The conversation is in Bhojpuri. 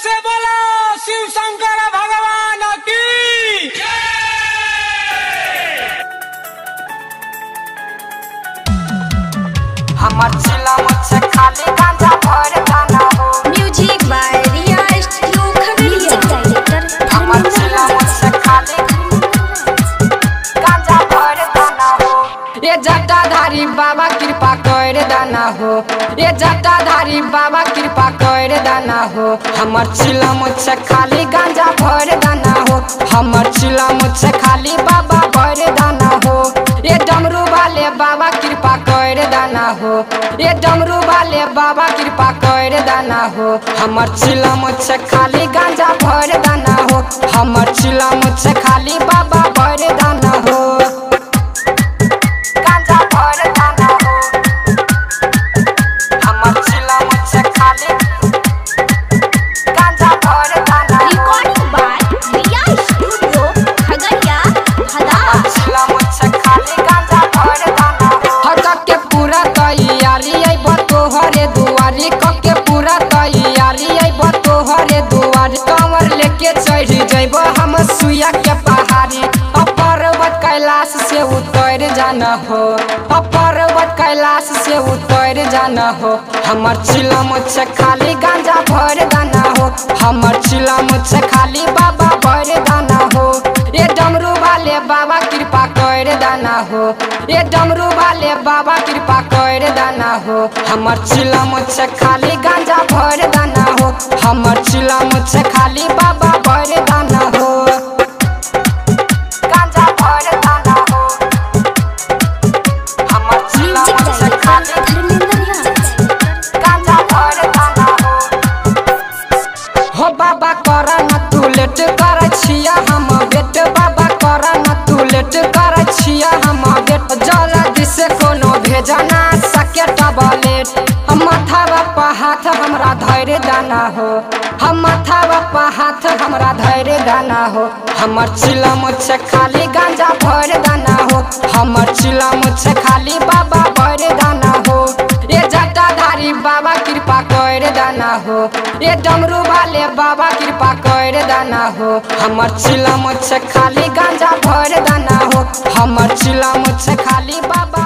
से बोलो शिव शंकर भगवान की। हमर चिला मुझसे खाली गांजा भर गाना हो। Music by Riya studio Khagaria. हमर चिला मुझसे खाली गांजा भर गाना हो। ये जटाधारी बाबा कृपा कर दाना हो। ये जटाधारी बाबा कृपा कर दाना हो। हमर चिला मुझसे खाली गांजा भर दाना हो। हमर चिला मुझसे खाली बाबा भर दाना हो। ये डमरू वाले बाबा कृपा कर दाना हो। ये डमरू वाले बाबा कृपा कर दाना हो। हमर चिला मुझसे खाली गांजा भर दाना हो। हमर चिला मुझसे खाली बाबा भर दाना हो। गांजा भर दाना हो। हमर चिला मुझसे खाली गांजा भर दाना हो। Recording by Riya studio Khagaria भदार। चिला मुझसे खाली गांजा भर दाना हो। हटक के पूरा तैयारी आइब तोहरे दुआरी। कब के पूरा तैयारी आइब तोहरे दुआरी। कंवर लेके चढ़ जइब हम सुइया के पहाड़ी। पर्वत कैलाश से उतर जाना हो। पर्वत कैलाश से उतर जाना हो। हमर चिला मुझसे खाली गांजा भर दाना हो। हमर चिला मुझसे खाली बाबा भर दाना हो। ये डमरू वाले बाबा कृपा कर दाना हो। ये डमरू वाले बाबा कृपा कर दाना हो। हमर चिला मुझसे खाली गांजा भर दाना हो। हमर चिला मुझसे खाली बाबा भर दाना हो। गांजा भर दाना हो। हमर चिला मुझसे खाली गांजा भर दाना हो। हो बाबा कर न तू लेट कर छिया हम बेट। बाबा कर न तू लेट कर छिया हम बेट। जल्दी से कोनो भेजना सके टबलेट। हम माथावा पर हाथ हमरा धैर्य दाना हो। हम माथावा पर हाथ हमरा धैर्य दाना हो। हमर चिला मुझसे खाली गांजा भर दाना हो। हमर चिला मुझसे खाली बाबा भर दाना हो। ये जटाधारी बाबा कृपा कर दाना हो। ये डमरू वाले बाबा कृपा कर दाना हो। हमर चिला मुझसे खाली गांजा भर दाना हो। हमर चिला मुझसे खाली बाबा